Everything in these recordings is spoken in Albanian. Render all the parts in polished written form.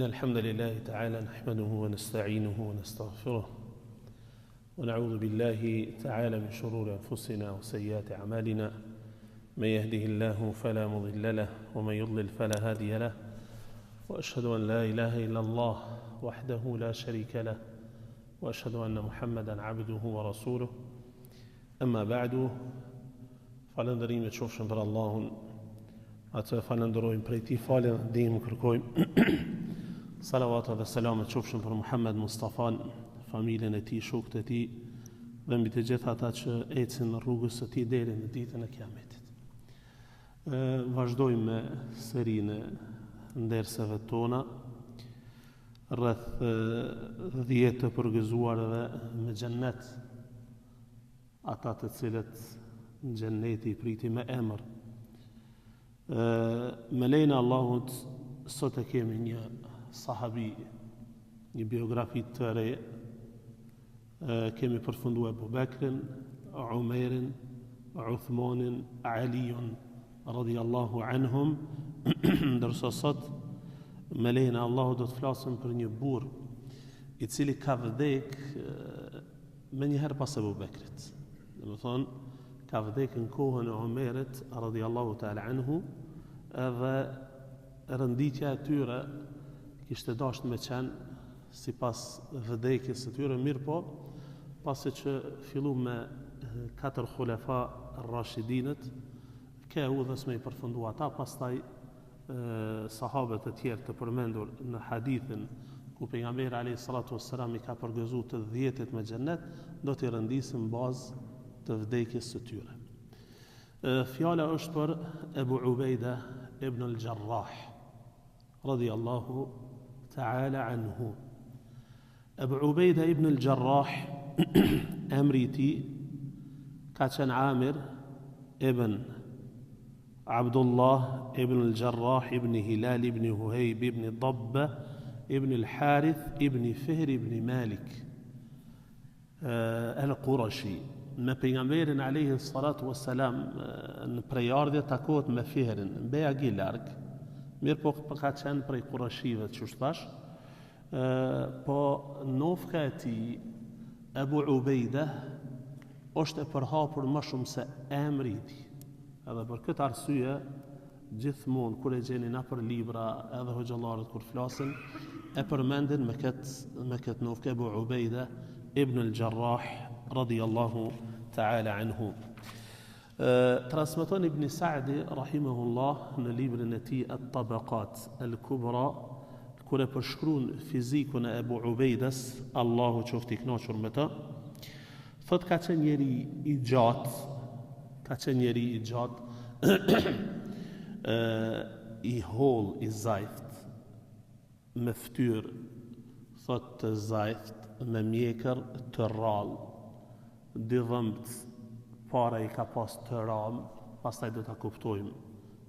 الحمد لله تعالى نحمده ونستعينه ونستغفره ونعوذ بالله تعالى من شرور أنفسنا وسيئات أعمالنا من يهده الله فلا مضل له ومن يضلل فلا هادي له وأشهد أن لا إله إلا الله وحده لا شريك له وأشهد أن محمدا عبده ورسوله أما بعد falëndërimet qofshin për Allahun, atë falënderojmë prej tij falën dhe ndihmë kërkojmë. Salavat dhe selamet qofshin për Muhammed Mustafan, familjen e tij, shokët e tij dhe mbi të gjithë ata që ecën në rrugës së tij deri në ditën e Kiametit. Vazhdojmë me serinë e nderseve tona rreth 10 të përgëzuarve me xhennet, ata të cilët në gjenneti i priti me emër. Me lejnë Allahut, sot e kemi një sahabi, një biografi të re. Kemi përfundu Ebu Bekrin, Umerin, Uthmanin, Aliun, radhiyallahu anhum, ndërsa sot me lejnë Allahut do të flasim për një burr i cili ka vdek me njëherë pas Ebu Bekrit. Dhe më thonë, ka vdek në kohën e Umerit radhiyallahu ta'ala anhu, edhe rënditja e tyre kishte dashur me qenë sipas vdekjes së tyre, mirë po, pasi që fillu me 4 khulafa rashidinët, ke udhës me i përfundu ata, pastaj sahabët e tjerë të përmendur në hadithin ku pejgamberi alayhi salatu wassalam i ka përgëzuar të 10 me xhennet, do t'i rëndisim bazë të vdekjes së tyre. Fjala është për Ebu Ubejda ibn al-Jarrah, radhiyallahu ta'ala anhu. Ebu Ubejda ibn al-Jarrah, emri i tij ka qenë Amir ibn Abdullah ibn al-Jarrah ibn Hilal ibn Huhayb ibn Dabba ibn al-Harith ibn Fihr ibn Malik al-Qurashi. Me pejgamberin alayhi salatu wassalam në prejardhje takohet me Fihrin, beja larg, mirë po ka qenë prej Qurashive që thash, po nofka e tij Ebu Ubejda është e përhapur më shumë se emri i tij. Edhe për këtë arsye gjithmonë kur e gjeni na për libra edhe hoxhallarët kur flasin e përmendin me këtë nofkë Ebu Ubejda ibn al-Jarrah radhiyallahu ta'ala anhu. Transmeton Ibn Sa'di rahimahullah në librin e tij At-Tabaqat al-Kubra, kur e përshkruan fizikun e Ebu Ubejdas, Allahu qoftë i kënaqur me të, thot ka qenë njeri i gjatë, i holl, i zajft, me fytyrë, thot të zajft, me mjekër të rrallë, dy dhëmbët para i ka pas të ram, pastaj do ta kuptojmë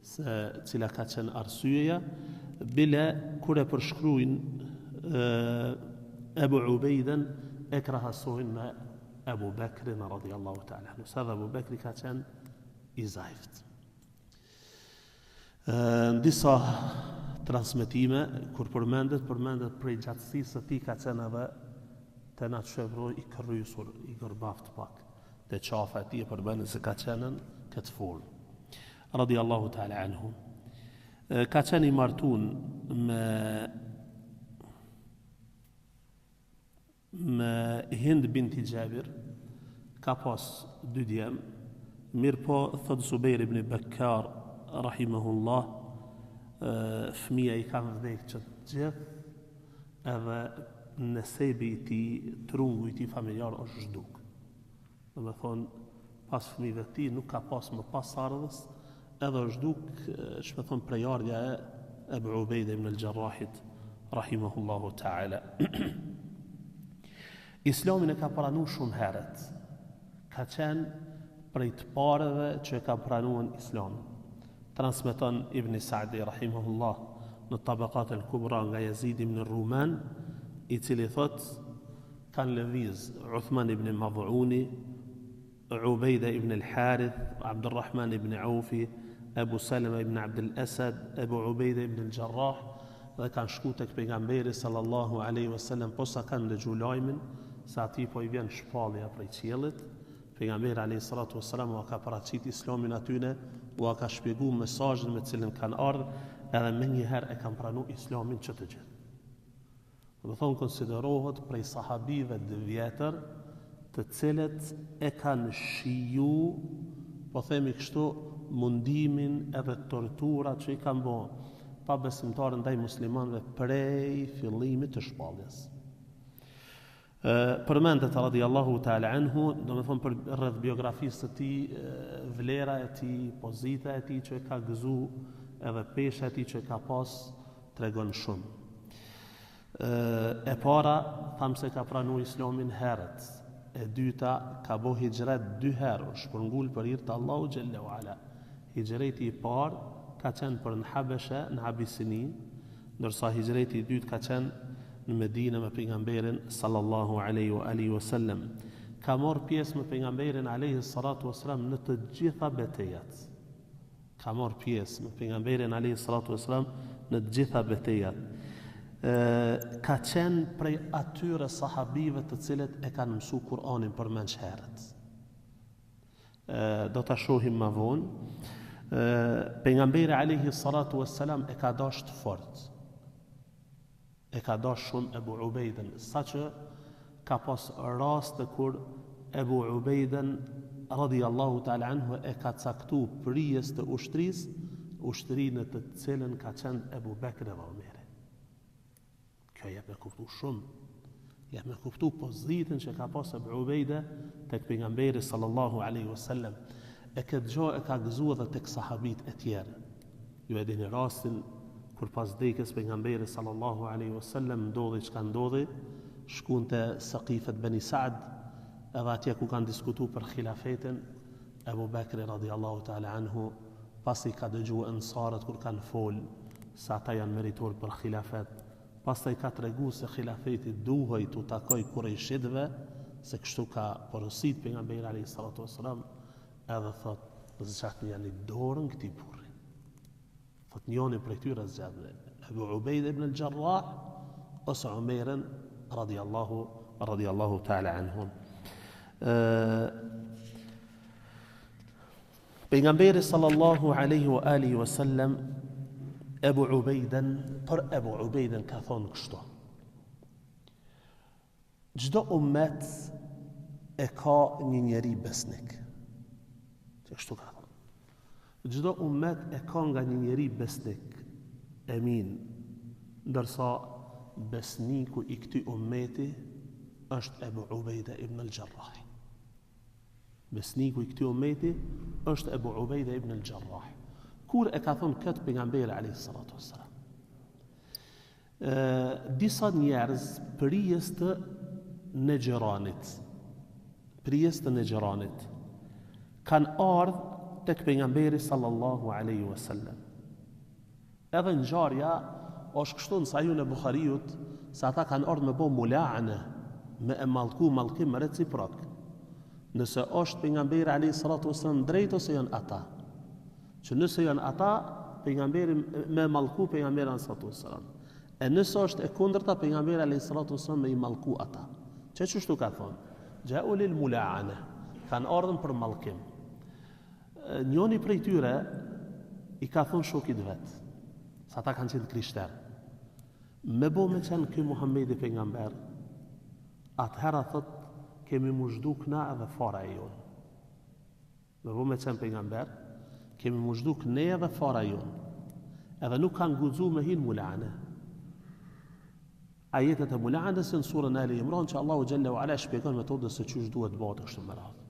se cila ka qenë arsyeja, bile kur e përshkruajnë Ebu Ubejden e krahasojnë me Ebu Bekrin radhiyallahu ta'ala anhu, sa Ebu Bekri ka qenë i zajft. Në disa transmetime kur përmendet prej gjatësisë së tij ka qenë edhe të na çevroj i kërrysur, i gërbaft pak, të qafa e tij e përmendet se ka qenë këtë formë. Radhiyallahu ta'ala anhu. Ka qenë i martuar me Hind binti Jabir, ka pas 2 djem, mirë po thot Zubair ibn Bakkar rahimahullah, fëmia i kanë vdekur që të gjithë, edhe në sebi i tij, trungu i tij familjar është zhduk. Dhe me thonë, pas fëmijëve të tij nuk ka pas më pasardhës, edhe është zhduk, që me thonë prejardhja e Ebu Ubejda ibn al-Jarrahit, rahimahullahu ta'ala. Islamin e ka pranu shumë herët, ka qenë prej të pareve që e ka pranuar Islamin. Transmeton Ibn Sa'di rahimahullah në Tabaqat al-Kubra nga Yazid ibn Ruman, i cili thot kanë lëviz Uthman ibn Mad'uni, Ubejda ibn al-Harith, Abdurrahman ibn Aufi, Ebu Salama ibn Abdul Asad, Ebu Ubejda ibn al-Jarrah, dhe kanë shku tek pejgamberi sallallahu alaihi wasallam posa kanë dëgju lajmin se ati po i vjen shpallja prej qiellit. Pejgamberi alayhi salatu wasalam u ka paraqit islamin atyne, u ka shpjegu mesazhin me cilin kanë ardhur, edhe më njëherë e kanë pranuar islamin që të gjithë. Do thonë konsiderohet prej sahabive të vjetër, të cilët e kanë shiju, po themi kështu, mundimin edhe torturat që i kanë bërë pa besimtarë ndaj muslimanëve prej fillimit të shpalljes. Përmendet radiallahu ta'ala anhu, do me thonë për rreth biografisë të tij, vlera e tij, pozita e tij që e ka gëzu, edhe pesha e tij që e ka pas, tregon shumë. E para, thamë se ka pranu islamin herët, e dyta ka bo hijret 2 herë, shpërngull për hir të Allahu xhalla wa ala. Hijreti i parë ka qenë për në Habeshe, në Abisini, ndërsa hijreti i dytë ka qenë në Medinë me pejgamberin sallallahu alaihi wa alihi wasallam. Ka marrë pjesë me pejgamberin alaihi salatu wasallam në të gjitha betejat. Ka marrë pjesë me pejgamberin alaihi salatu wasallam në të gjitha betejat. Ka qenë prej atyre sahabive të cilët e kanë mësu Kur'anin për menç herët. Do ta shohim më vonë. Pejgamberi alayhi salatu wassalam e ka dashur fort. E ka dashur shumë Ebu Ubejden, saqë ka pas raste kur Ebu Ubejden radhiyallahu ta'ala anhu e ka caktu prijes të ushtrisë të cilën ka qenë Ebu Bekri dhe Omeri. Kjo jep me kuptu shumë. Jep me kuptu pozitën që ka pas Ebu Ubejde tek pejgamberi sallallahu alaihi wasallam. E këtë gjo e ka gëzu edhe tek sahabit e tjerë. Ju e dini rastin kur pas vdekjes pejgamberi sallallahu alaihi wasallam ndodhi çka ndodhi, shkuan te Saqifet Bani Saad, edhe atje ku kanë diskutuar për khilafetin, Ebu Bekri radhiyallahu ta'ala anhu, pasi ka dëgjuar ansarët kur kanë fol se ata janë meritor për khilafet, pastaj ka tregu se khilafeti duhej t'u takoj Kurejshitëve, se kështu ka porosit pejgamberi alayhi salatu wasalam, edhe thot, zgjat janë dorën këtij burri. Thot njoni prej tyre zgjatën Ebu Ubejde ibn al-Jarrah ose Umerin radhiyallahu ta'ala anhum. Pejgamberi sallallahu alaihi wa alihi wasallam Ebu Ubejden ka thonë kështu: çdo ummet e ka një njeri besnik. Kështu ka thonë. Çdo ummet e ka nga një njeri besnik, emin, ndërsa besniku i këtij ummeti është Ebu Ubejde ibn al-Jarrah. Besniku i këtij ummeti është Ebu Ubejde ibn al-Jarrah. Kur e ka thonë këtë pejgamberi alayhi salatu wassalam, disa njerëz prijes të Negjeranit kanë ardhur tek pejgamberi sallallahu alaihi wasallam. Edhe ngjarja është kështu në Sahihun e Buhariut, se ata kanë ardhur me bë mulaane, me e mallkim reciprok. Nëse është pejgamberi alayhi salatu wasallam drejt ose janë ata. Që nëse janë ata, pejgamberi me mallku pejgamberin alayhi salatu wasallam. E nëse është e kundërta, pejgamberi alayhi salatu wasallam me i mallku ata. Çështu ka thonë. Ja'u lil mulaane, kanë ardhur për mallkim. Njoni prej tyre i ka thonë shokit vet, sa ata kanë qenë krishterë, me bo me qenë ky Muhammedi pejgamber, atëhera thot kemi mushduk na edhe fara e jonë. Me bo me qenë pejgamber, kemi mushduk ne edhe fara e jonë. Edhe nuk kanë guxu me hin mulane. Ajetet e mulanes në surën Ali Imran që Allahu xhalla wa ala shpjegon metodën se çush duhet bëhet kështu me radhë.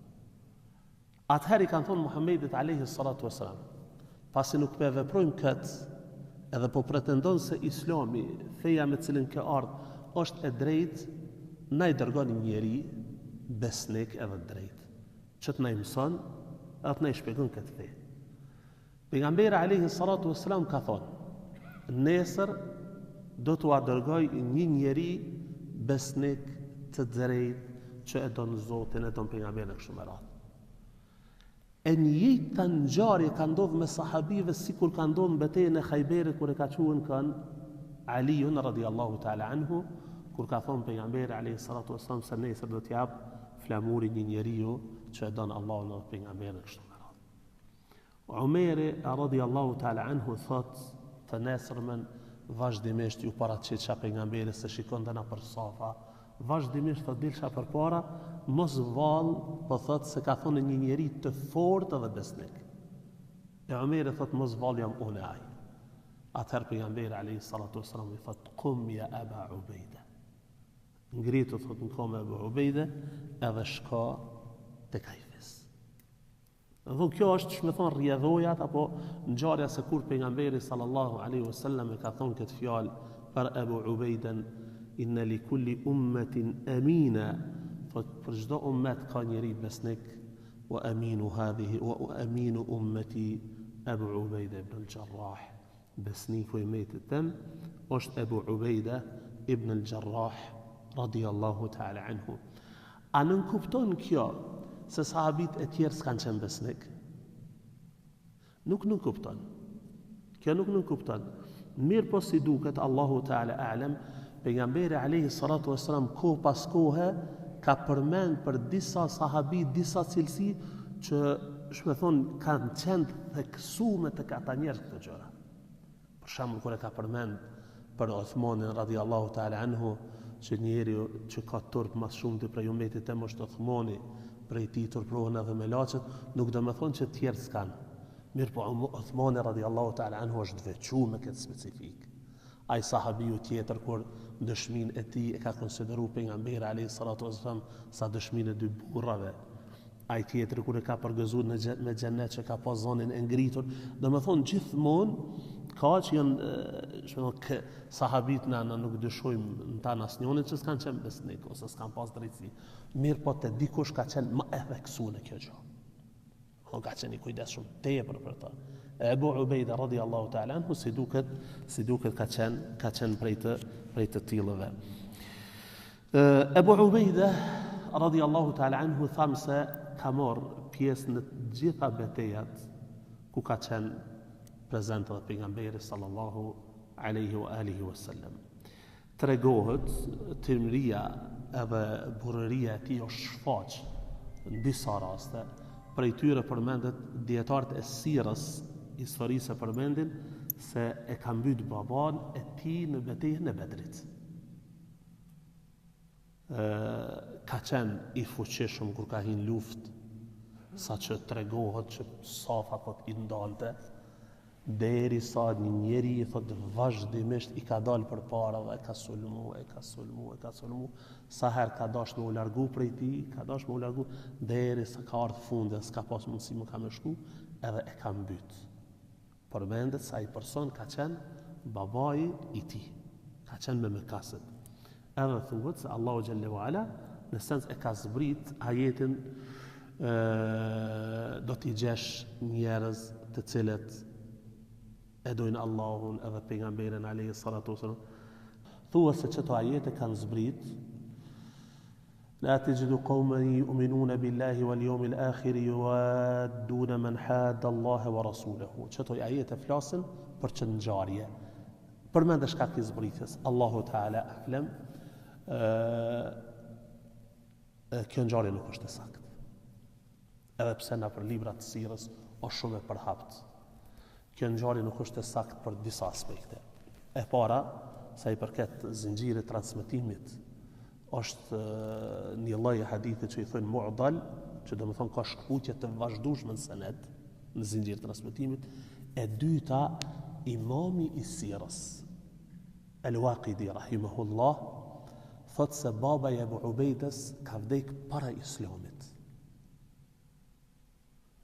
Atëherë i kanë thonë Muhammedit alayhi salatu wasalam, pasi nuk pe veprojmë këtë, edhe po pretendon se Islami, feja me cilën ke ardhur, është e drejtë, na i dërgon një njeri besnik edhe drejt, që të na i mëson, edhe të na i shpjegon këtë fe. Pejgamberi alayhi salatu wasalam ka thonë, nesër do t'u dërgoj një njeri besnik të drejt që e don Zotin, e don pejgamberin kështu me radhë. E njëjta ngjarje ka ndodhur me sahabive sikur ka ndodhur në betejën e Khajberit kur e ka quhen kanë Aliun radiallahu ta'ala anhu, kur ka thonë pejgamberi alayhi salatu wassalam se nesër do t'jap flamurin një njeriu që e don Allahun dhe pejgamberin kështu me radhë. Umeri radiallahu ta'ala anhu thot të nesërmen vazhdimisht ju paraqit qa pejgamberi se shikon të na për safa, vazhdimisht të dilsha për para, mos val, po thot se ka thonë një njeri të fortë dhe besnik. E Umeri thot mos val jam unë aj. Atëherë pejgamberi alayhi salatu wassalam i thot kum ya Aba Ubejde. Ngritu thot në kom e Abu Ubejde edhe shka të kajfis. Dhe kjo është që me thonë rjedhojat apo ngjarja se kur pejgamberi sallallahu alaihi wasallam e ka thonë këtë fjalë për Abu Ubejden, inna li kulli ummetin amina, thot për çdo ummet ka njëri besnik, wa aminu hadhihi wa aminu ummeti Abu Ubejde ibn al-Jarrah. Besniku i metit tem është Abu Ubejde ibn al-Jarrah radiallahu ta'ala anhu. A nën kupton kjo se sahabit e tjerë s'kan qenë besnik? Nuk kupton. Kjo nuk kupton. Mirë po si duket, Allahu ta'ala a'lam, pejgamberi alayhi salatu wassalam kohë pas kohe ka përmend për disa sahabit, disa cilësi që shme thonë kanë qenë theksume të ata njerëz këtë gjëra. Për shembull kur e ka përmend për Uthmanin radiallahu ta'ala anhu, që njeri që ka turp mas shumë të prej umetit tem është Uthmani, prej ti turprohen edhe me lachet, nuk do me thonë që tjerë s'kan. Mirë po Uthmani radiallahu ta'ala anhu është veçu me këtë specifik. Ai sahabiju tjetër kur dëshmin e ti e ka konsideru pejgamberi alayhi salatu wassalam sa dëshmin e dy burrave. Ai tjetër kur e ka përgëzuar me xhenet që ka pas zonin e ngritur, do me thonë gjithmonë ka që janë sahabit në nuk dyshojmë në ta asnjënin që s'kan qenë besnik ose s'kan pas drejtësi. Mirë po të dikush ka qenë më e theksuar në kjo gjë. Ka qenë i kujdes shumë tepër për ta. Abu Ubejda radiallahu ta'ala anhu si duket ka qenë prej të tillëve. Abu Ubejda radiallahu ta'ala anhu thamë se ka marrë pjesë në gjitha betejat ku ka qenë prezent edhe pejgamberi sallallahu alaihi wa alihi wasallam. Tregohet timëria edhe burrëria e tij është shfaq në disa raste. Prej tyre përmendet dietarët e sirrës, historisë përmendin se e ka mbyt baban e tij në betejën e Bedrit. Ka qenë i fuqishëm kur ka hin luftë, saqë tregohet që safat i ndalte, deri sa një njeri i thot vazhdimisht i ka dalë për para dhe e ka sulmu, sa herë ka dash me u largu prej ti, deri sa ka ardhë funde, s'ka pas mundësi më ka me shku, edhe e ka mbyt. Përmendet sa i person ka qenë babai i ti, ka qenë me mëkaset. Edhe thuhet se Allahu xhallahu ala në sens e ka zbrit ajetin do t'i gjesh njerëz të cilët e dojnë Allahun edhe pejgamberin alayhi salatu wasallam. Thuhet se çeto ajete kanë zbrit la tajidu qauman yu'minuna billahi wal yawmil akhir yuwadduna man hadda Allah wa rasulahu. Çeto ajete flasin për çë ngjarje. Përmendesh ka ki zbritjes. Allahu Teala a'lam. Kjo ngjarje nuk është e saktë. Edhe pse na për librat të sirrës është shumë e përhapt. Kjo ngjarje nuk është e saktë për disa aspekte. E para, sa i përket zinxhirit transmetimit, është një lloj hadithi që i thonë mu'dal, që do të thonë ka shkputje të vazhdueshme në senet, në zinxhir transmetimit. E dyta, imami i sirrës, Al-Waqidi rahimahullah, thot se baba i Abu Ubejdes ka vdek para islamit.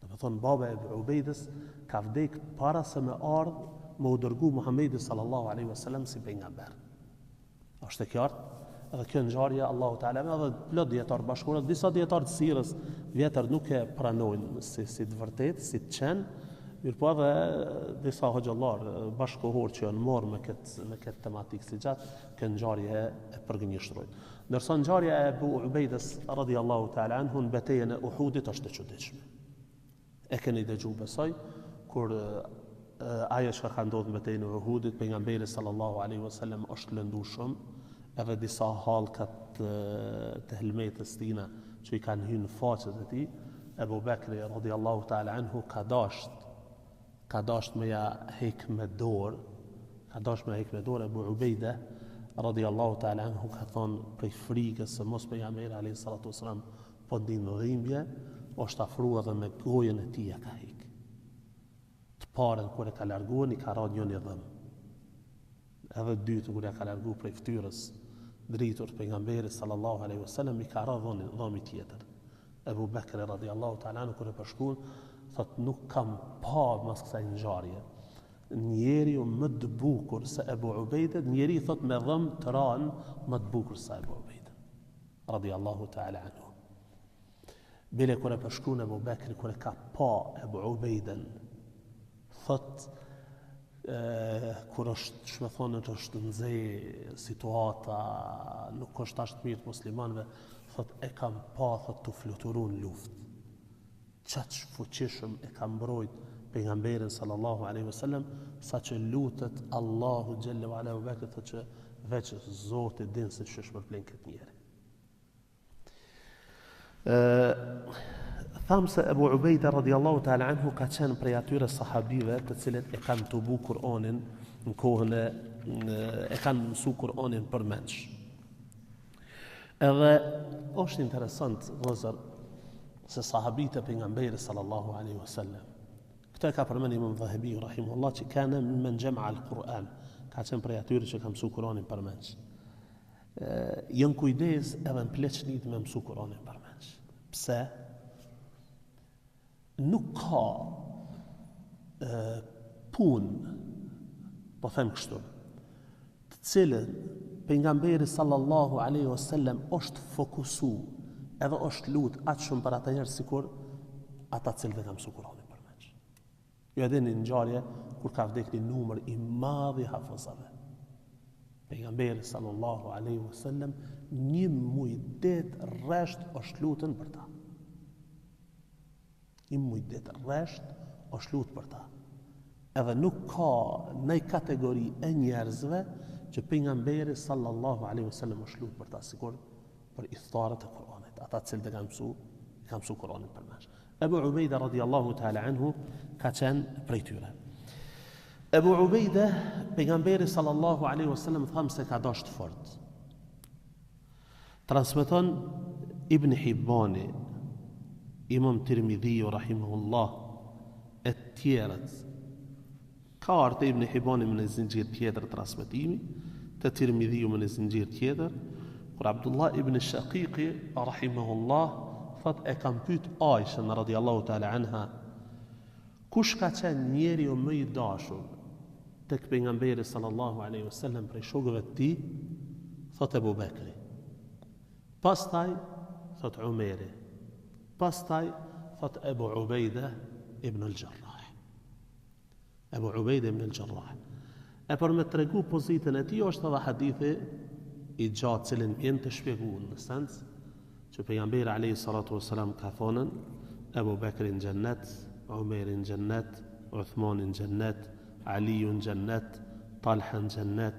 Do të thonë baba i Abu Ubejdes ka vdek para se me ardhë me u dërgu Muhamedi sallallahu alaihi wasallam si pejgamber. Është e qartë? Edhe kjo ngjarje Allahu Teala edhe plot dietar bashkëpunëtor, disa dietar të sirrës vjetër nuk e pranojnë si të vërtetë, si të qenë, mirëpo edhe disa hoxhallar bashkëkohor që janë marrë me këtë tematikë si gjatë, kjo ngjarje e përgënjeshtrojnë. Ndërsa ngjarja e Abu Ubejdes radhiyallahu ta'ala anhu në betejën e Uhudit është e çuditshme. E keni dëgjuar besoj kur ajo që ka ndodhur në betejën e Uhudit, pejgamberi sallallahu alaihi wasallam është lënduar shumë, edhe disa hallkat të helmetës tina që i kanë hyrë në faqet e tij. Ebu Bekri radhiyallahu ta'ala anhu ka dasht me ja hek me dorë, Ebu Ubejde radhiyallahu ta'ala anhu ka thonë prej frikës se mos pejgamberi alayhi salatu wasalam po ndin dhimbje, është afruar edhe me gojën e tij ka hek. Të parën kur e ka larguar i ka rënë njëri dhëm. Edhe dytën kur e ka larguar prej fytyrës dritur pejgamberit sallallahu alaihi wasallam i ka rënë dhëmi tjetër. Ebu Bekri radhiyallahu ta'ala anhu kur e përshkruan, thot nuk kam pa mas kësaj ngjarje njeriu më të bukur se Ebu Ubejde, njeri thot me dhëm të ranë më të bukur se Ebu Ubejde radhiyallahu ta'ala anhu. Bile kur e përshkruan Ebu Bekri kur e ka pa Ebu Ubejden, thot kur është shme thonë është nxehtë situata, nuk është ashtë mirë të muslimanëve, thot e kam pa thot të fluturun luftë. Çaq fuqishëm e ka mbrojt pejgamberin sallallahu alaihi wasallam, saqë lutet Allahu xhalla wa ala Abu Bekr thot që veç Zoti din se ç'është shpërplen këtë njeri. Thamë se Ebu Ubejda radhiyallahu ta'ala anhu ka qenë prej atyre sahabive të cilët e kanë tubu Kur'anin në kohën e kanë mësu Kur'anin për menç. Edhe është interesant vëzër se sahabite pejgamberit sallallahu alaihi wasallam. Këtë e ka përmend Imam Dhahabi rahimahullah që kanë men jama'a al-Qur'an, ka qenë prej atyre që kanë mësu Kur'anin për menç. Janë kujdes edhe në pleqnit me mësu Kur'anin për menç. Pse? Nuk ka punë, po them kështu, të cilën pejgamberi sallallahu alaihi wasallam është fokusu edhe është lut atë shumë për ata njerëz sikur ata cilëve ka mësu Kur'anin për menç. Ju e dini në ngjarje kur ka vdekur një numër i madh i hafizave. Pejgamberi sallallahu alaihi wasallam një muj det rresht është lutën për ta. Një muj det rresht është lutë për ta. Edhe nuk ka në kategori e njerëzve që pejgamberi sallallahu alaihi wasallam është lutë për ta, sikur për ithtarët e Kur'anit, ata cilët kanë mësu Kur'anin për menç. Ebu Ubejda radhiyallahu ta'ala anhu ka qenë prej tyre. Ebu Ubejda, pejgamberi sallallahu alaihi wasallam thamë se ka dashur fort. Transmeton Ibn Hibani, Imam Tirmidhiu rahimahullah, e tjerët. Ka ardhur Ibn Hibani me në zinxhir tjetër transmetimi, te Tirmidhiu me në zinxhir tjetër, kur Abdullah ibn Shaqiqi rahimahullah thot e kam pyet Aishën radhiyallahu ta'ala anha, kush ka qenë njeriu më i dashur tek pejgamberi sallallahu alaihi wasallam prej shokëve të tij? Thot Ebu Bekri. Pastaj thot Umeri. Pastaj thot Ebu Ubejda ibn al-Jarrah. Ebu Ubejda ibn al-Jarrah. E për me tregu pozitën e tij është edhe hadithi i gjatë cilin vjen të shpjeguar në sens që pejgamberi alayhi salatu wasalam ka thonën Ebu Bekri në xhennet, Umeri në xhennet, Uthmani në xhennet, Ali në xhennet, Talha në xhennet,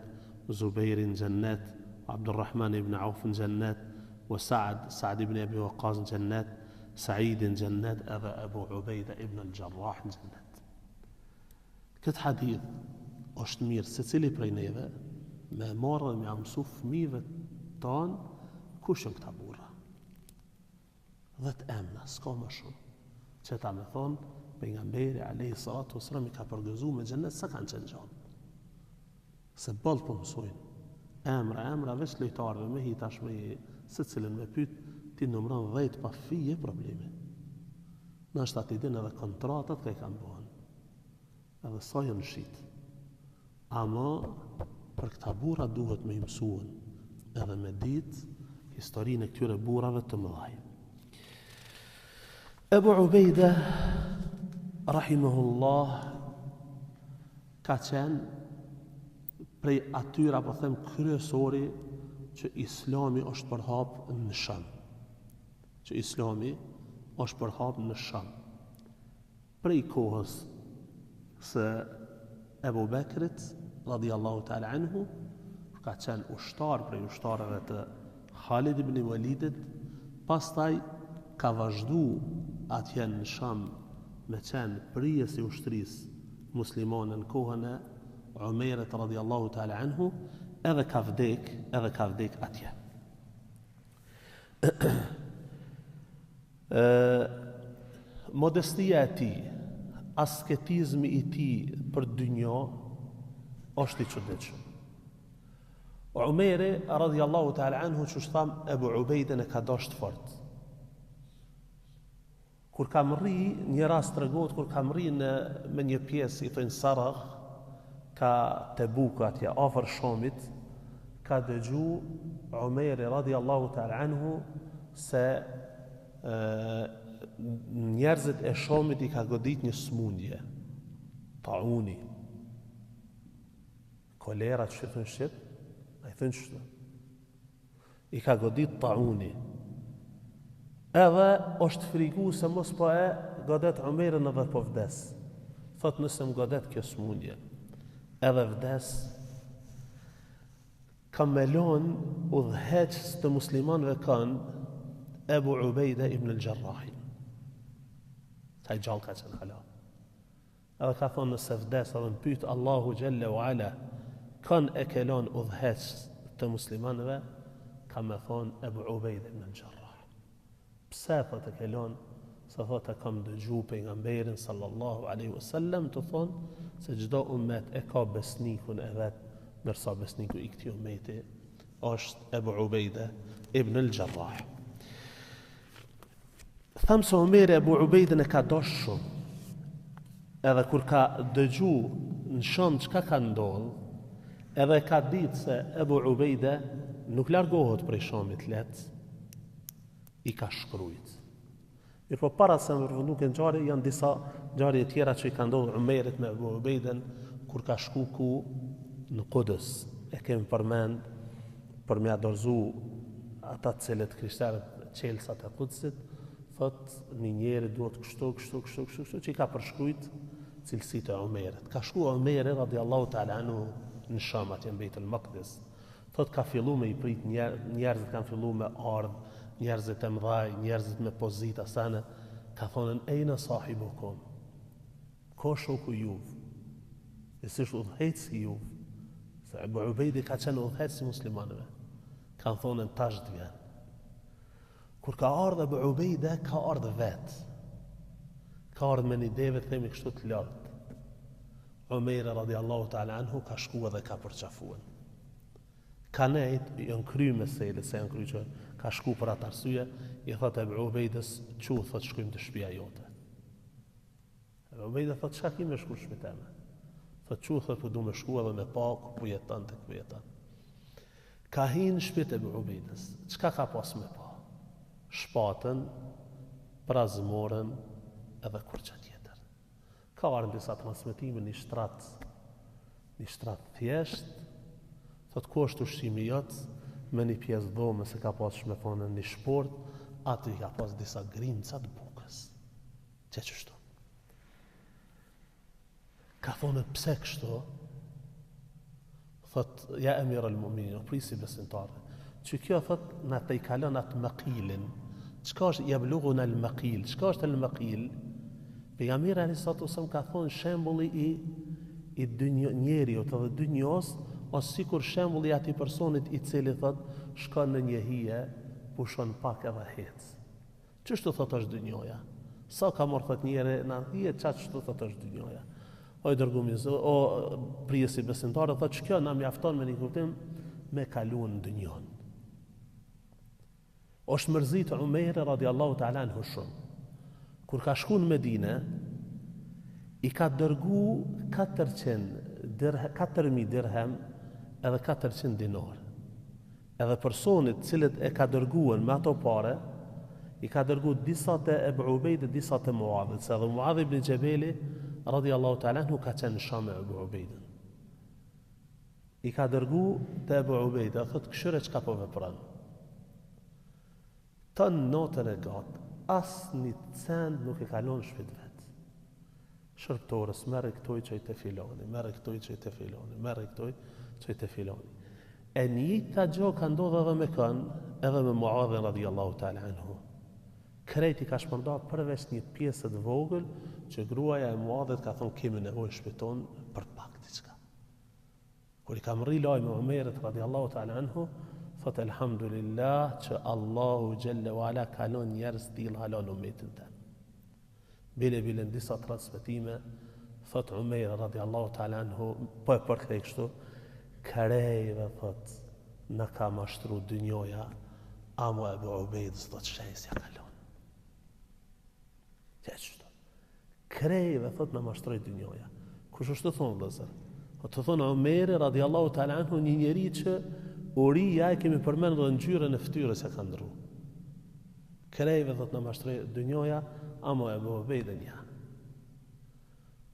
Zubairi në xhennet, Abdurrahman ibn Auf në xhennet, wa Sa'd ibn Abi Waqqas në xhennet, Sa'id në xhennet, edhe Ebu Ubejda ibn al-Jarrah në xhennet. Këtë hadith është mirë se cili prej neve me marrë dhe me amësu fëmijëve tanë kush janë këta burra. 10 emna, s'ka më shumë. Që ta me thonë, pejgamberi alayhi salatu wasallam i ka përgëzuar me xhennet sa kanë qenë gjatë. Se boll po mësojnë. Emra veç lojtarëve me hi tashme se cilën me pyet ti numëron 10 pa fije problemi. Në është ati din edhe kontratat ka i kanë bëhen. Edhe sa janë shit. Ama për këta burra duhet me mësuan edhe me ditë historinë e këtyre burrave të mëdhaj. Ebu Ubejda rahimahullah ka qenë prej atyra po them kryesori që Islami është përhap në Sham. Që Islami është përhap në Sham. Prej kohës se Ebu Bekrit, radiallahu ta'ala anhu, ka qenë ushtar prej ushtarëve të Khalid ibn Walidit, pastaj ka vazhdu atje në Sham me qenë prijes i ushtrisë muslimane në kohën e Umerit radiallahu ta'ala anhu, edhe ka vdek atje. Modestia e tij, asketizmi i tij për dynjë është i çuditshëm. Umeri radiallahu ta'ala anhu, që tham, Ebu Ubejden e ka dashur fort. Kur kam rri, një rast tregohet kur kam rri me një pjesë i thënë Saragh, ka Tebuk atje afër Shamit, ka dëgju Umeri radiallahu ta'ala anhu se njerëzit e Shamit i ka godit një smundje, tauni, kolera që thënë shqip, a i thënë shtu, i ka godit tauni, edhe është frigu se mos po e godet Umerin edhe po vdes. Thot nëse më godet kjo smundje, edhe vdes, ka melon udhëheqës të muslimanëve kanë Ebu Ubejde ibn al-Jarrahi. Ka i gjallë ka qenë hala. Edhe ka thonë nëse vdes edhe më pyet Allahu Gjelle wa Ala, kanë e kelon udhëheqës të muslimanëve, ka me thonë Ebu Ubejde ibn al-Jarrahi. Pse thot e kelon? Se thot e kam dëgju pejgamberin sallallahu alaihi wasallam të thonë se çdo ummet e ka besnikun e vet, ndërsa besniku i këtij ummeti është Ebu Ubejde ibn al-Jarrah. Tham se Omeri Ebu Ubejden e ka dashur shumë. Edhe kur ka dëgju në Sham çka ka ndodhur, edhe ka ditë se Ebu Ubejde nuk largohet prej Shamit lehtë, i ka shkrujt. Mirë po para se më përfundu këtë ngjarje, janë disa ngjarje tjera që i ka ndodhur Umerit me Ebu Ubejden kur ka shku ku në Kudës. E kemi përmend për me adorzu ata të cilët krishterët qelsat e Kudësit, thot një njeri duhet kështu, që i ka përshkrujt cilësitë e Umerit. Ka shku Umeri radiallahu ta'ala anhu në Sham atje në Bejtul Maqdis. Thot ka fillu me i prit njerëzit, kanë fillu me ardh, njerëzit e mëdhaj, njerëzit me pozita sane, ka thonën ejna sahibukum, ko shoku juv, e si shë udhëhecë juv, se Ebu Ubejdi ka qenë udhëhecë si muslimanëve, kanë thonën tash të vjen. Kur ka ardhë Ebu Ubejdi, ka ardhë vetë, ka ardhë me një deve të themi kështu të lartë. Umeri radiallahu ta'ala anhu ka shkua dhe ka përqafuën. Ka nejt, janë kry me sejle, se janë kry që ka shku për atë arsye, i thot Ebu Ubejdës, që thot shkujmë të shtëpia jote. Ebu Ubejde thot, çka ki me shku shtëpi teme? Thot, që thot, po du me shku edhe me pa, ku jeton të ku jeton. Ka hinë shtëpit Ebu Ubejdës, çka ka pas me pa? Shpatën, prazmorën, edhe kurça tjetër. Ka ardhur disa transmetime një shtrat thjesht, thot ku është ushqimi jot, me një pjesë dhome se ka pas shme thonë një shport, aty i ka pas disa grimca të bukës. Që qështu? Ka thonë pse kështu? Thot, ja emir al-muminin, o prisi besimtarë, që kjo thot në të i kalon atë mëqilin. Qka është jablugun al-mëqil? Qka është al-mëqil? Pejgamberi alayhis salam ka thonë shembulli i njeriut edhe dynjos, ose sikur shembulli i atij personit i cili thot shkon në një hije, pushon pak edhe hec. Ç'është thot është dynjoja? Sa ka marrë thot njëri në hije, ç'është thot është dynjoja? O i dërguar, o prijesi besimtarë, thot ç'kjo na mjafton me një kuptim me kaluan dynjon. Është mërzitur Umeri radiallahu ta'ala anhu shumë. Kur ka shku në Medinë, i ka dërgu 4.000 dirhem edhe 400 dinar. Edhe personit cilët e ka dërguën me ato pare, i ka dërgu disa të Ebu Ubejde, disa të Muadhit, se edhe Muadh ibn Gjebeli, radiallahu ta'ala anhu, ka qenë në Sham e Ebu Ubejde. I ka dërgu të Ebu Ubejde, thot këshyre që ka po vepran. Ta në notën e gatë, asë një cent nuk e kalon shpit vetë. shërptorës, merre këtoj që i të filoni, merre këtoj që i të filoni, merre këtoj që i të filoni. E njëjta gjë ka ndodhur edhe me kënë, edhe me Muadhin radhiyallahu ta'ala anhu. Krejti ka shpërndar përveç një pjesë të vogël që gruaja e Muadhit ka thonë kemi nevojë shpëton për pak diçka. Kur i ka mri lajmi Umerit radhiyallahu ta'ala anhu, thot elhamdulillah që Allahu xhalla wala ka lënë njerëz tillë halal umetin tan. Bile në disa transmetime thot Umer radhiyallahu ta'ala anhu po e përkthej kështu, krejve thot në ka mashtru dynjoja, amo Ebu Ubejd s'do të shesja kalon. Qështu. Krejve thot në mashtroj dynjoja. Kush është të thonë vëllezër? Të thonë Omeri radhiyallahu ta'ala anhu një njeri që uria e kemi përmendur dhe ngjyrën e fytyrës e ka ndru. Krejve thot në mashtroj dynjoja, amo Ebu Ubejdin ja.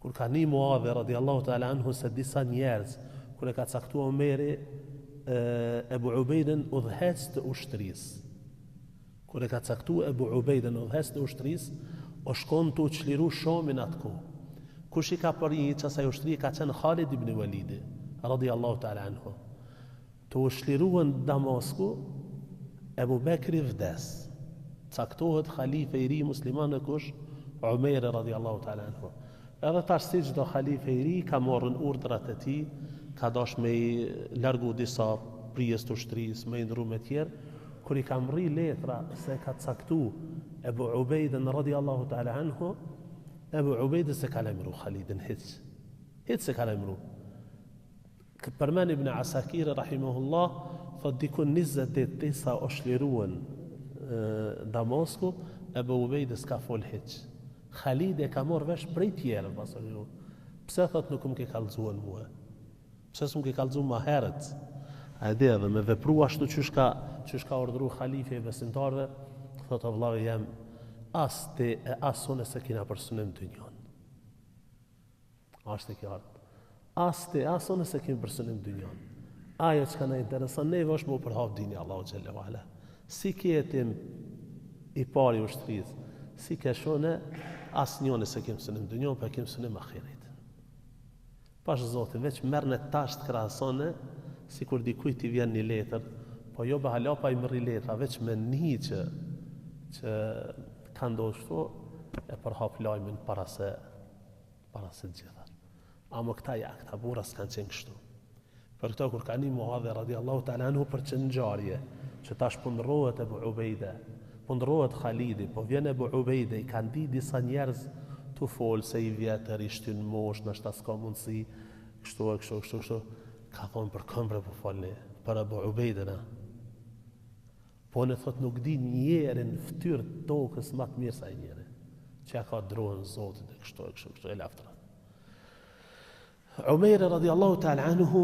Kur ka një Muadhi radhiyallahu ta'ala anhu se disa njerëz kur e ka caktuar Omeri Ebu Ubejdin udhëhec të ushtrisë. Kur e ka caktuar Ebu Ubejdin udhëhec të ushtrisë, o shkon të u çliru Shamin atko. Kush i ka përgjigj asaj ushtrie ka qenë Khalid ibn Walidi radhiyallahu ta'ala anhu. Të u çliruan Damasku, Ebu Bekri vdes. Caktohet khalife i ri musliman e kush? Umeri radhiyallahu ta'ala anhu. Edhe tash si çdo khalife i ri ka marrën urdhrat e tij, ka dash me i largu disa prijes të ushtrisë, me i ndru me tjerë, kur i ka mri letra se ka caktu Ebu Ubejdin radhiyallahu ta'ala anhu, Ebu Ubejdin se ka lemru Khalidin hiç se ka lemru. Përmen Ibn Asakir rahimahullah, thot dikun 28 sa o shliruan Damasku, Ebu Ubejdin s'ka fol hiç. Khalid e ka marrë vesh prej tjerë pasojë. Pse thot nuk më ke kallëzuar mua? Pse s'm ke kallëzuar më herët? A dhe edhe me vepru ashtu që ka ordru khalife i besimtarve, thot o vëllai jam as ti e as unë se kina përsunim dynjon. Ashtë e kjo ardhë. As ti as unë se kina përsunim dynjon. Ajo që ka në interesan neve është më përhap dini Allahu xhalla wala. Si kjetim i pari ushtrisë, si ke shone as njone se kim sënim dynjon, për kim sënim akhirit. Pash Zoti, veç merë në tash të krahasone, si kur dikuj t'i vjen një letër, po jo bahala pa i mëri letra, veç me një që ka ndoshtu, e përhap lajmin para se gjitha. Amo këta këta bura s'kan qenë kështu. Për këto kur ka një Muadhi radhiyallahu ta'ala anhu për që ngjarje, që tash pundrohet Ebu Ubejde, pundrohet Khalidi, po vjen Ebu Ubejde, i kanë di disa njerëz të folë se i vjetër, i shtyn mosh, në shta s'ka mundësi, kështu, ka thonë për këmbre po falni, për Ebu Ubejdena. Po në thot nuk di njerin ftyrë tokës më të mirë sa i njeri, që ja ka dronë Zotit e kështu, e laftra. Umeri radhiyallahu ta'ala anhu,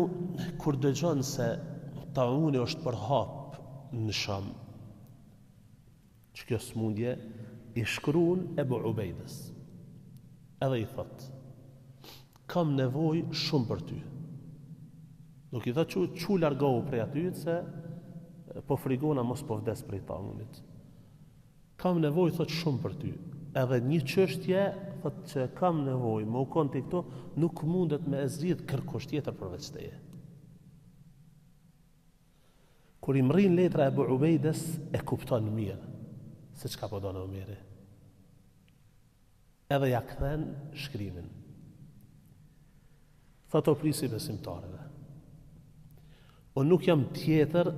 kur dëgjon se tauni është përhap në Sham, që kjo smundje, i shkruan Ebu Ubejdes. Edhe i thot, kam nevoj shumë për ty. Nuk i thot që largohu prej aty, se po frigona mos po vdes prej tamunit. Kam nevoj, thot, shumë për ty. Edhe një çështje, thot që kam nevoj, më u konti këto, nuk mundet me e zgjidh kërkush tjetër përveç teje. Kur i mrin letra Ebu Ubejdes, e kupton mirë se çka po donë Omeri. Edhe ja kthen shkrimin. Thot o prisi besimtarëve. Unë nuk jam tjetër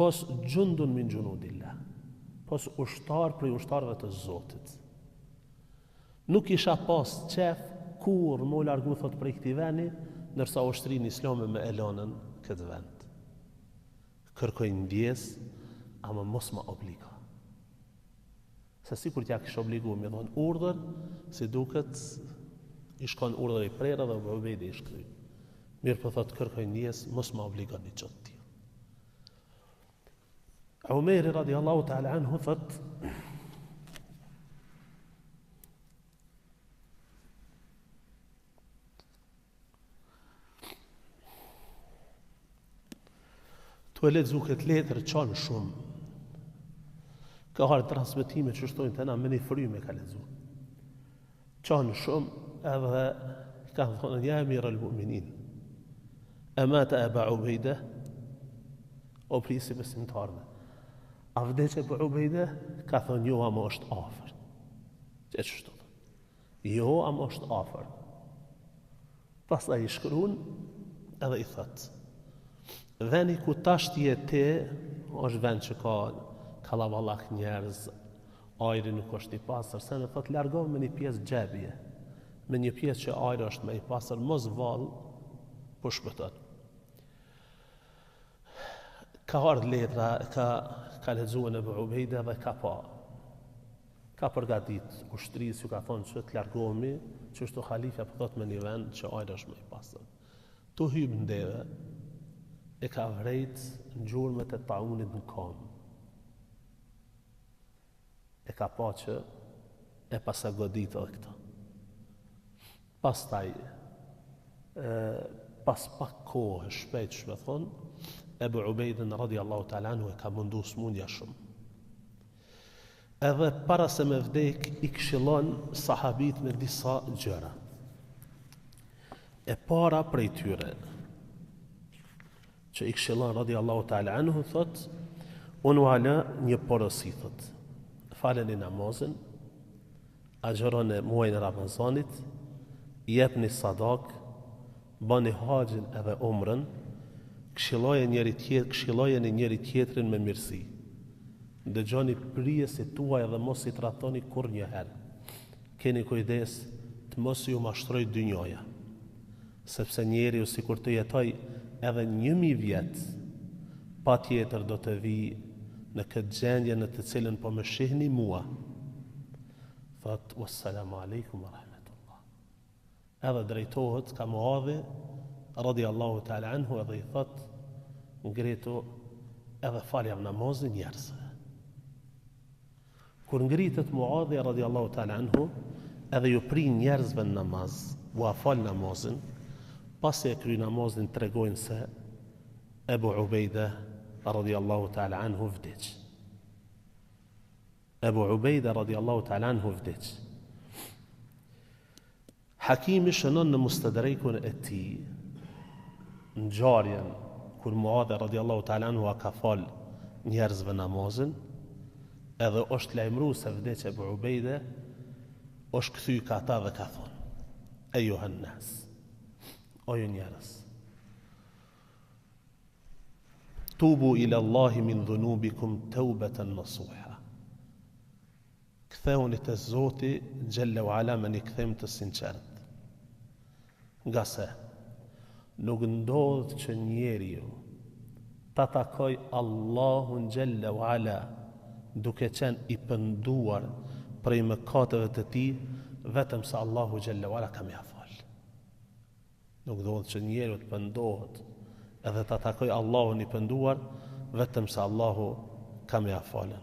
pos gjundun min gjunudillah, pos ushtar prej ushtarëve të Zotit. Nuk isha pas qef kur më largu thot prej këtij vendi, ndërsa ushtrinë islame me elonën këtë vend. Kërkoj ndjes, ama mos më obligo. Se si kur t'ja kish obligu me dhon urdhër, si duket i shkon urdhër i prerë dhe Ebu Ubejdi i shkry. Mirë po thot kërkoj ndjes, mos më obligo një qotë tjilë. Umeri radhiyallahu ta'ala anhu thot, tu e lexu këtë letër qanë shumë. Ka harë transmitime që shtojnë të na me një fryme ka lexu. Qanë shumë, edhe kanë thonë, ja Amir al-Mu'minin, e mata Aba Ubejde, o prisi besimtarve. A vdeqe për Ubejde? Ka thonë, jo, ama është afër. Që çështu? Jo, ama është afër. Pastaj i shkruan edhe i thot, veni ku tash je ti është vend që ka kallaballak njerëz, ajri nuk është i pastër, se në thot largohu me një pjesë xhebie, me një pjesë që ajri është më i pastër, mos vall, po shpëton. Ka ardhur letra, ka lexuar në Ubejde dhe ka përgatit ushtrisë, ju ka thonë që të largohemi, që është halifja po thot me një vend që ajri është më i pastër. Tu hyb ndeve, e ka vrejt në gjurmët e taunit në kom. E ka pa që e pasa godit edhe këta. Pastaj, pas pak kohë shpejt shme thonë, Ebu Ubejdin radiallahu ta'ala anhu e ka mundu smundja shumë. Edhe para se me vdek i këshillon sahabit me disa gjëra. E para prej tyre që i këshillon radiallahu ta'ala anhu thot, unë ala një porosi thot, faleni namazin, agjeroni muajin e Ramazanit, jepni sadak, bani haqin edhe umrën, këshillojeni njëri tjetrin me mirësi. Dëgjoni prijesit tuaj dhe mos i tratoni kur një herë. Keni kujdes të mos ju mashtroj dynjoja, sepse njeriu sikur të jetoj edhe 1000 vjet, pa tjetër do të vi në këtë gjendje në të cilën po më shihni mua. Thot, wassalamu alaikum wa rahmatullah. Edhe drejtohet ka Muadhi radiallahu ta'ala anhu edhe i thot, ngritu edhe faljam namazin njerëzve. Kur ngritet Muadhi radiallahu ta'ala anhu, edhe ju pri njerëzve në namaz, u afal namazin, pasi e kry namazin tregojnë se Ebu Ubejde radiallahu ta'ala anhu vdeq. Ebu Ubejde radiallahu ta'ala anhu vdeq. Hakimi shënon në Mustadrekun e ti, në gjarjen, kur Muadhi radiallahu ta'ala anhu a ka fal njerëzve namazin, edhe është lajmëru se vdeq Ebu Ubejde, është këthy ka ta dhe ka thonë, e juhën nas, o ju njerëz, tubu ila Allahi min dhunubikum taubatan nasuha. Ktheuni te Zoti xhalla wa ala me një kthem të sinqert. Nga se nuk ndodh që njeriu ta takoj Allahun xhalla wa ala duke qenë i pënduar prej mëkateve të tij, vetëm se Allahu xhalla wa ala ka më fal. Nuk ndodh që njeriu të pëndohet edhe ta takoj Allahun i pënduar, vetëm se Allahu ka më falën.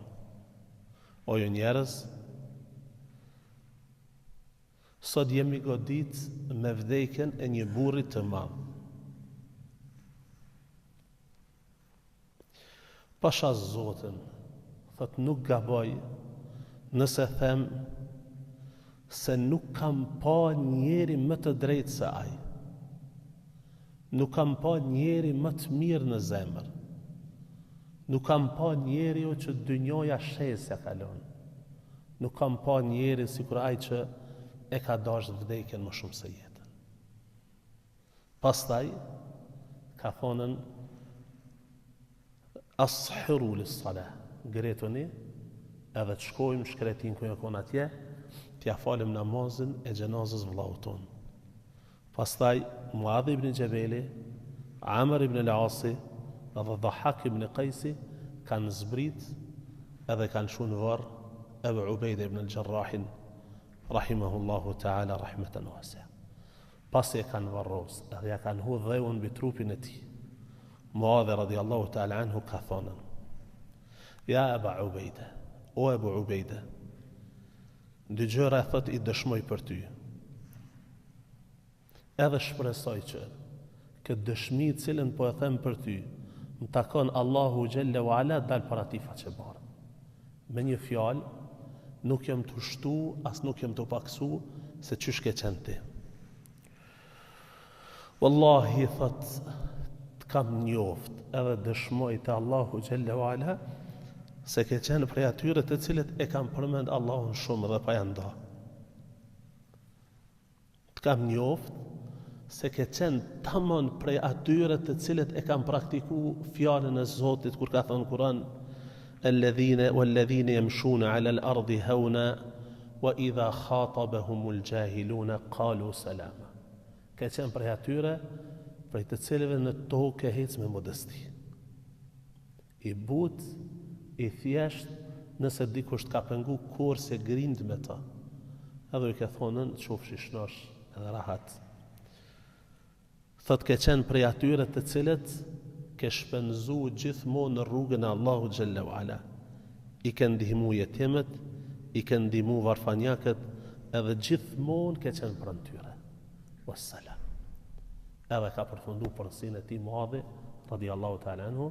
O ju njerëz, sot jemi godit me vdekjen e një burri të madh. Pasha Zotin, thot nuk gaboj nëse them se nuk kam pa njeri më të drejtë se ai. Nuk kam pa njeri më të mirë në zemër. Nuk kam pa njeri o që dynjoja shesja kalon. Nuk kam pa njeri si kur ai që e ka dashur vdekjen më shumë se jetën. Pastaj ka thonën ashiru lis-salah, gretoni edhe të shkojmë shkretin ku jakon atje, t'ja falim namazin e gjenazës vllaut ton. Pastaj Muadhi ibn Gjebeli, Amr ibn al-Asi dhe Dhahak ibn Qajsi kanë zbrit edhe kanë shu në varr Ebu Ubejde ibn al-Jarrahin rahimahullahu ta'ala rahmetan wasi'a. Pasi e kanë varros edhe ja kanë hu dheun mbi trupin e tij, Muadhi radiallahu ta'ala anhu ka thonën, ja Ebu Ubejde, o Ebu Ubejde, dy gjëra thot i dëshmoj për ty, edhe shpresoj që këtë dëshmi cilën po e them për ty, më takon Allahu xhalla wa ala dal para ti faqebar. Me një fjalë, nuk jam të shtu, as nuk jam të paksu se çysh ke qenë ti. Wallahi, thot, të kam njoft edhe dëshmoj të Allahu Gjelle Wala se ke qenë prej atyre të cilët e kam përmend Allahun shumë dhe pa janë nda. Të kam njoft se ke qenë tamam prej atyre të cilët e kam praktiku fjalën e Zotit kur ka thënë Kur'an walladhina yamshuna 'ala al-ardi hawna wa idha khatabahumul jahiluna qalu salama. Ke qenë prej atyre prej të cilëve në tokë hec me modesti. I but, i thjesht, nëse dikush ka pengu kur se grind me ta. Edhe i ke thonën, qofshi shnosh edhe rahat. Thot ke qenë prej atyre të cilët ke shpenzu gjithmonë në rrugën e Allahu Gjelle Wala. I ke ndihmu jetimet, i ke ndihmu varfanjakët, edhe gjithmonë ke qenë pranë tyre. Wassalam. Edhe ka përfundu përësinë e ti madhi, radiallahu ta'ala anhu,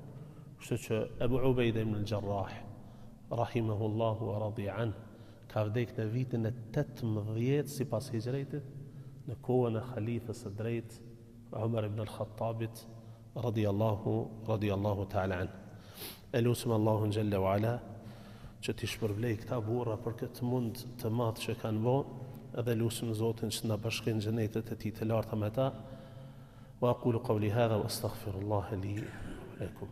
kështu që Ebu Ubejde ibn al-Jarrah, rahimahullahu wa radi an, ka vdek në vitin e 18 si pas hijretit, në kohën e khalifës së drejt, Umar ibn al-Khattabit, radiallahu ta'ala an. E lusim Allahun Gjelle wa Ala, që t'i shpërblej këta burra për këtë mund të madh që kanë bo, edhe lusim Zotin që na bashkojnë xhenetet e tij të larta me ta. وأقول قولي هذا وأستغفر الله لي ولكم.